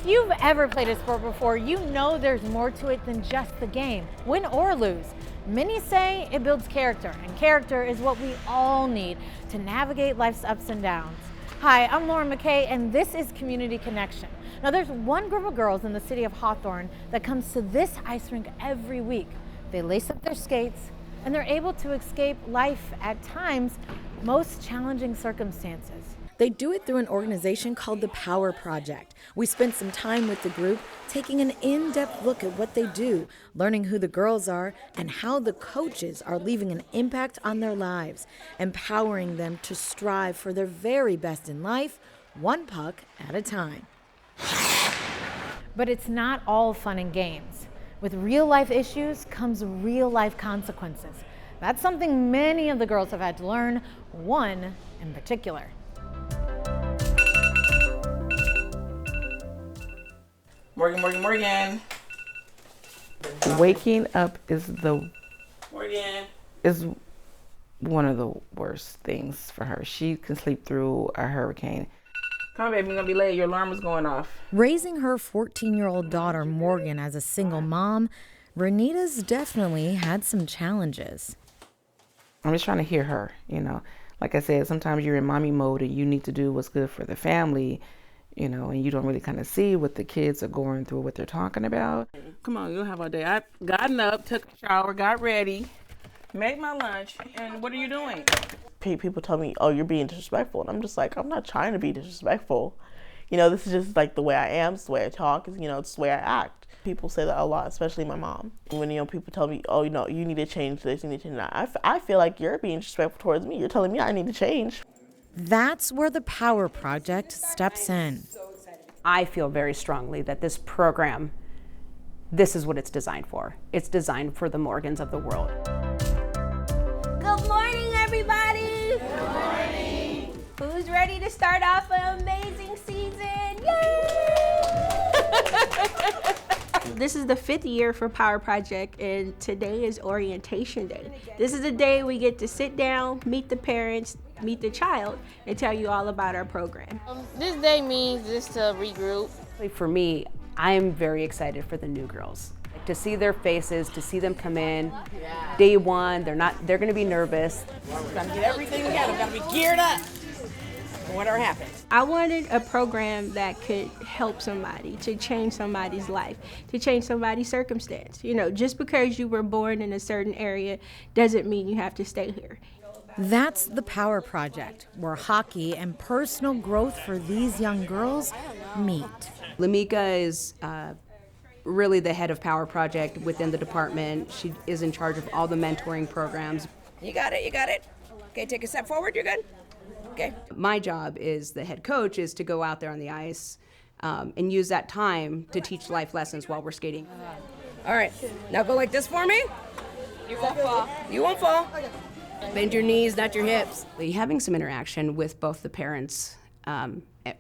you've ever played a sport before, you know there's more to it than just the game, win or lose. Many say it builds character, and character is what we all need to navigate life's ups and downs. Hi, I'm Lauren McKay, and this is Community Connection. Now, there's one group of girls in the city of Hawthorne that comes to this ice rink every week. They lace up their skates, and they're able to escape life at times most challenging circumstances. They do it through an organization called the Power Project. We spent some time with the group taking an in-depth look at what they do, learning who the girls are and how the coaches are leaving an impact on their lives, empowering them to strive for their very best in life, one puck at a time. But it's not all fun and games. With real-life issues comes real-life consequences. That's something many of the girls have had to learn, one in particular. Morgan. Waking up is one of the worst things for her. She can sleep through a hurricane. Come on, baby, you're gonna be late. Your alarm is going off. Raising her 14-year-old daughter, Morgan, as a single mom, Renita's definitely had some challenges. I'm just trying to hear her, Like I said, sometimes you're in mommy mode and you need to do what's good for the family, and you don't really kind of see what the kids are going through, what they're talking about. Come on, you'll have all day. I gotten up, took a shower, got ready, made my lunch, and what are you doing? People tell me, oh, you're being disrespectful. And I'm just like, I'm not trying to be disrespectful. This is just like the way I am, it's the way I talk, it's the way I act. People say that a lot, especially my mom. When, people tell me, oh, you need to change this, you need to change that. I feel like you're being disrespectful towards me. You're telling me I need to change. That's where the Power Project steps in. I feel very strongly that this program, this is what it's designed for. It's designed for the Morgans of the world. Good morning, everybody. Good morning. Who's ready to start off an amazing season? Yay! This is the 5th year for Power Project, and today is orientation day. This is the day we get to sit down, meet the parents, meet the child, and tell you all about our program. This day means just to regroup. For me, I'm very excited for the new girls. To see their faces, to see them come in, day one, they're gonna be nervous. We're gonna get everything together, we're gonna be geared up for whatever happens. I wanted a program that could help somebody, to change somebody's life, to change somebody's circumstance. Just because you were born in a certain area doesn't mean you have to stay here. That's the Power Project, where hockey and personal growth for these young girls meet. Lamika is really the head of Power Project within the department. She is in charge of all the mentoring programs. You got it. Okay, take a step forward, you're good. Okay. My job as the head coach is to go out there on the ice and use that time to teach life lessons while we're skating. All right, now go like this for me. You won't fall. Bend your knees, not your hips. Having some interaction with both the parents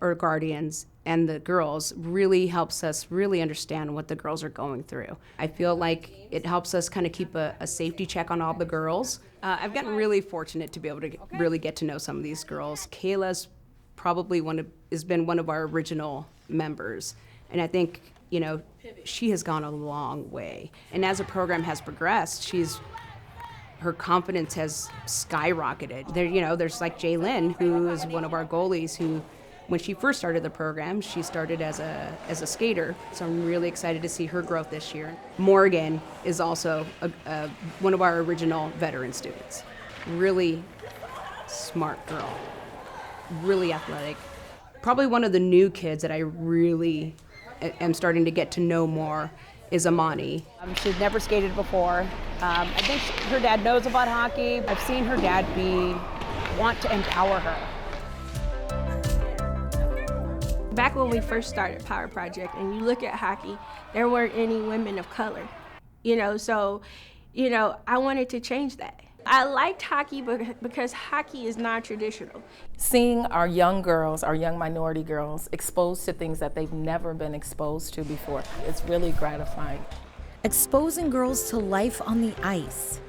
or guardians and the girls really helps us really understand what the girls are going through. I feel like it helps us kind of keep a safety check on all the girls. I've gotten really fortunate to be able to really get to know some of these girls. Kayla's probably has been one of our original members, and I think she has gone a long way. And as the program has progressed, her confidence has skyrocketed. There's like Jaylyn, who is one of our goalies, who, when she first started the program, she started as a skater. So I'm really excited to see her growth this year. Morgan is also one of our original veteran students. Really smart girl, really athletic. Probably one of the new kids that I really am starting to get to know more is Amani. She's never skated before. I think her dad knows about hockey. I've seen her dad want to empower her. Back when we first started Power Project and you look at hockey, there weren't any women of color. So I wanted to change that. I liked hockey because hockey is non-traditional. Seeing our young girls, our young minority girls, exposed to things that they've never been exposed to before, it's really gratifying. Exposing girls to life on the ice.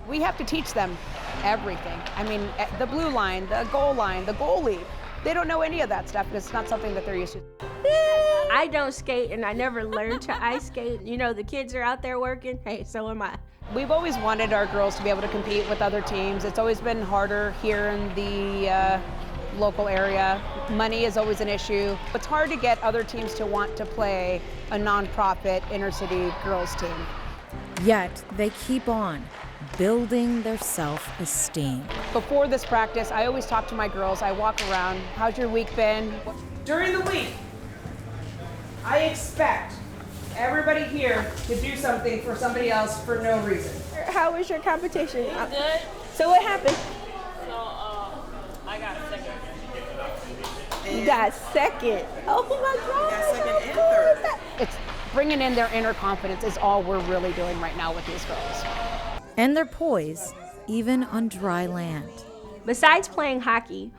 We have to teach them everything. The blue line, the goal line, the goalie. They don't know any of that stuff. It's not something that they're used to. I don't skate and I never learned to ice skate. You know, the kids are out there working. Hey, so am I. We've always wanted our girls to be able to compete with other teams. It's always been harder here in the local area. Money is always an issue. It's hard to get other teams to want to play a nonprofit inner city girls team. Yet they keep on building their self-esteem. Before this practice, I always talk to my girls. I walk around. How's your week been? During the week, I expect everybody here to do something for somebody else for no reason. How was your competition? Good. So what happened? So, I got second. You got second. Oh my God. Got second and third. It's bringing in their inner confidence is all we're really doing right now with these girls. And their poise, even on dry land. Besides playing hockey,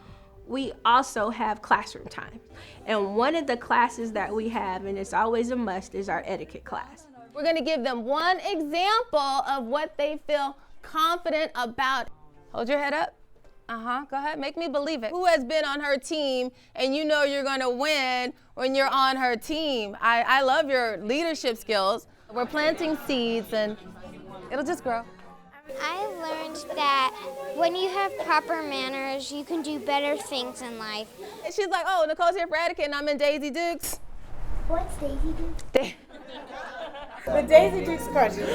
we also have classroom time. And one of the classes that we have, and it's always a must, is our etiquette class. We're gonna give them one example of what they feel confident about. Hold your head up. Go ahead, make me believe it. Who has been on her team and you know you're gonna win when you're on her team? I love your leadership skills. We're planting seeds and it'll just grow. I learned that when you have proper manners, you can do better things in life. And she's like, oh, Nicole's here for etiquette and I'm in Daisy Dukes. What's Daisy Dukes? The Daisy Dukes question.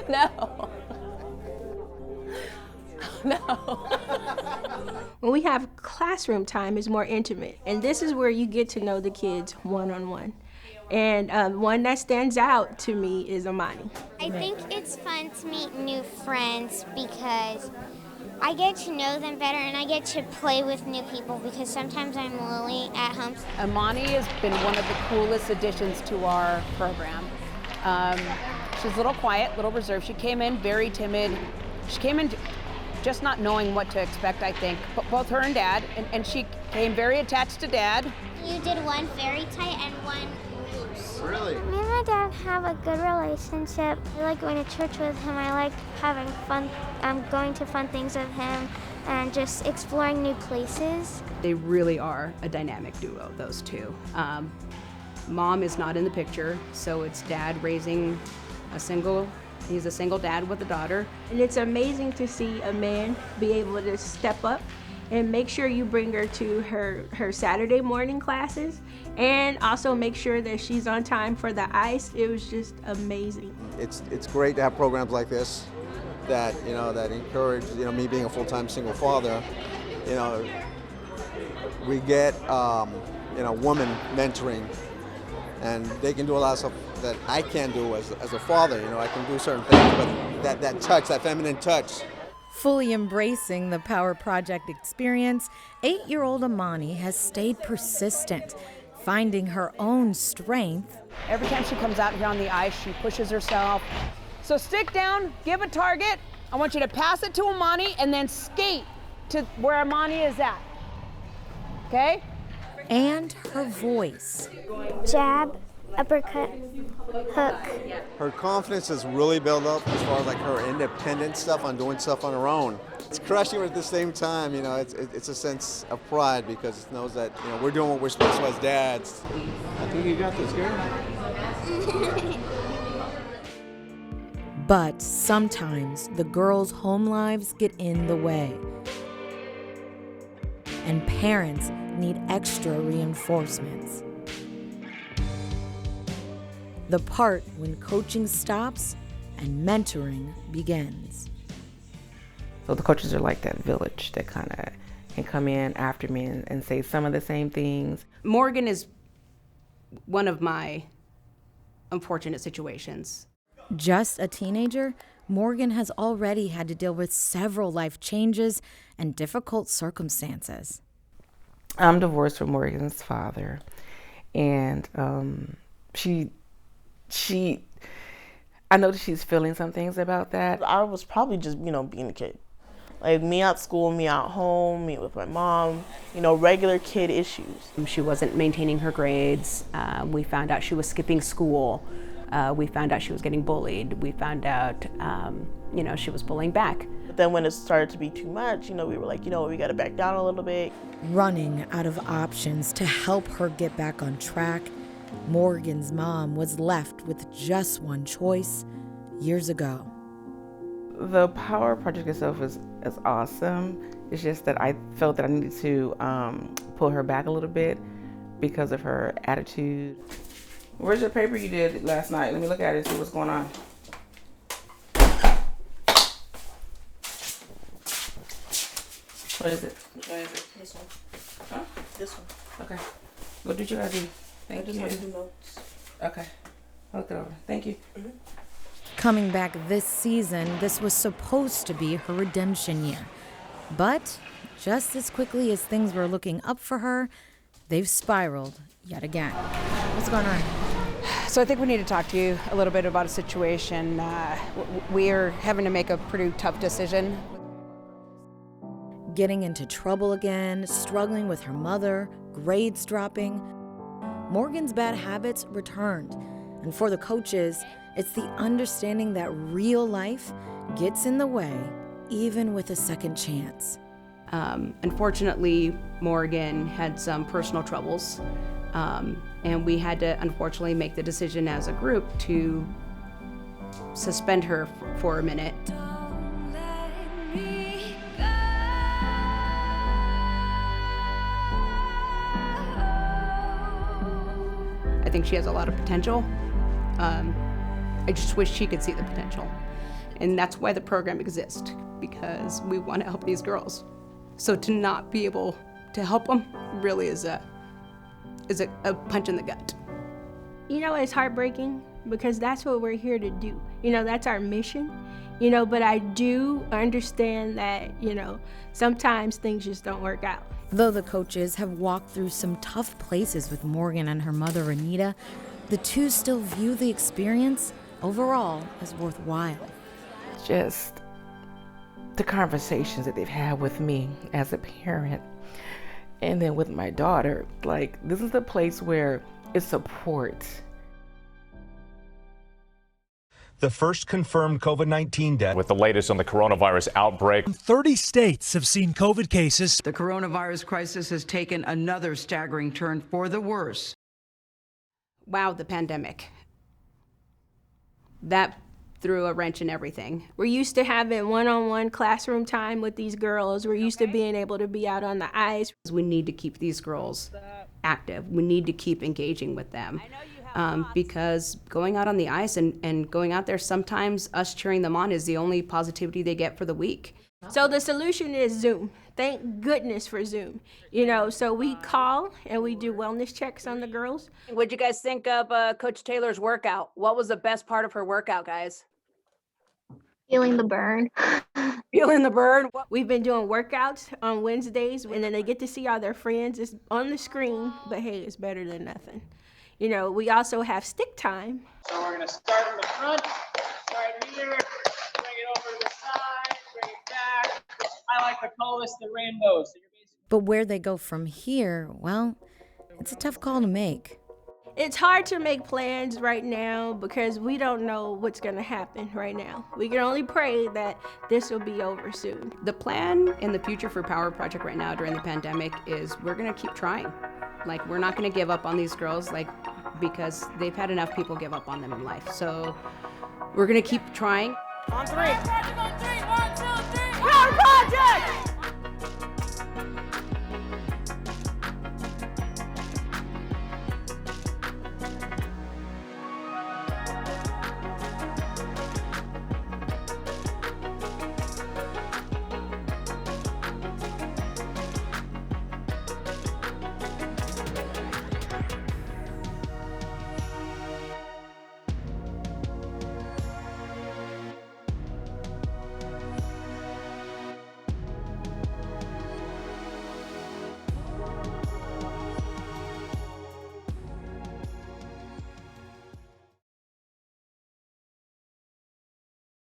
No. No. When we have classroom time, it's more intimate. And this is where you get to know the kids one-on-one. And one that stands out to me is Amani. I think it's fun to meet new friends because I get to know them better and I get to play with new people because sometimes I'm lonely at home. Amani has been one of the coolest additions to our program. She's a little quiet, a little reserved. She came in very timid. She came in just not knowing what to expect, I think. Both her and Dad, and she came very attached to Dad. You did one very tight and one loose. Really? Me and my dad have a good relationship. I like going to church with him. I like having fun. I'm going to fun things with him and just exploring new places. They really are a dynamic duo, those two. Mom is not in the picture, so it's Dad raising he's a single dad with a daughter. And it's amazing to see a man be able to step up and make sure you bring her to her Saturday morning classes and also make sure that she's on time for the ice. It was just amazing. It's great to have programs like this that, that encourage, me being a full-time single father, we get, women mentoring, and they can do a lot of stuff that I can't do as a father. I can do certain things, but that touch, that feminine touch. Fully embracing the Power Project experience, 8-year-old Amani has stayed persistent, finding her own strength. Every time she comes out here on the ice, she pushes herself. So stick down, give a target. I want you to pass it to Amani and then skate to where Amani is at. Okay? And her voice. Jab, uppercut, hook. Her confidence has really built up as far as like her independent stuff on doing stuff on her own. It's crushing her at the same time, it's a sense of pride because it knows that, we're doing what we're supposed to as dads. I think you got this, girl. But sometimes the girls' home lives get in the way. And parents need extra reinforcements. The part when coaching stops and mentoring begins. So the coaches are like that village that kind of can come in after me and say some of the same things. Morgan is one of my unfortunate situations. Just a teenager, Morgan has already had to deal with several life changes and difficult circumstances. I'm divorced from Morgan's father, and I know that she's feeling some things about that. I was probably just, being a kid. Like me at school, me at home, me with my mom, regular kid issues. She wasn't maintaining her grades. We found out she was skipping school. We found out she was getting bullied. We found out, she was pulling back. But then when it started to be too much, we were like, we got to back down a little bit. Running out of options to help her get back on track, Morgan's mom was left with just one choice years ago. The Power Project itself is awesome. It's just that I felt that I needed to pull her back a little bit because of her attitude. Where's your paper you did last night? Let me look at it and see what's going on. What is it? Which one is it? This one. Huh? This one. Okay. What did you guys do? Thank I just you. want to do notes. Okay. I'll look it over. Thank you. Mm-hmm. Coming back this season, this was supposed to be her redemption year. But just as quickly as things were looking up for her, they've spiraled yet again. What's going on? So I think we need to talk to you a little bit about a situation. We are having to make a pretty tough decision. Getting into trouble again, struggling with her mother, grades dropping. Morgan's bad habits returned. And for the coaches, it's the understanding that real life gets in the way, even with a second chance. Unfortunately, Morgan had some personal troubles, and we had to unfortunately make the decision as a group to suspend her for a minute. I think she has a lot of potential. I just wish she could see the potential. And that's why the program exists, because we want to help these girls. So to not be able to help them really is a punch in the gut. It's heartbreaking because that's what we're here to do. That's our mission. But I do understand that, sometimes things just don't work out. Though the coaches have walked through some tough places with Morgan and her mother, Anita, the two still view the experience overall as worthwhile. Just the conversations that they've had with me as a parent and then with my daughter, this is the place where it's support. The first confirmed COVID-19 death. With the latest on the coronavirus outbreak. 30 states have seen COVID cases. The coronavirus crisis has taken another staggering turn for the worse. Wow, the pandemic. That threw a wrench in everything. We're used to having one-on-one classroom time with these girls. We're used to being able to be out on the ice. We need to keep these girls active. We need to keep engaging with them. Because going out on the ice and going out there, sometimes us cheering them on is the only positivity they get for the week. So the solution is Zoom. Thank goodness for Zoom. So we call and we do wellness checks on the girls. What'd you guys think of Coach Taylor's workout? What was the best part of her workout, guys? Feeling the burn. Feeling the burn? We've been doing workouts on Wednesdays, and then they get to see all their friends. It's on the screen, but hey, it's better than nothing. We also have stick time. So we're gonna start in the front, start here, bring it over to the side, bring it back. I like to call this the rainbow. So you're basically. But where they go from here, well, it's a tough call to make. It's hard to make plans right now because we don't know what's going to happen right now. We can only pray that this will be over soon. The plan in the future for Power Project right now during the pandemic is we're going to keep trying. We're not going to give up on these girls, because they've had enough people give up on them in life. So we're going to keep trying. On three. On three. 1, 2.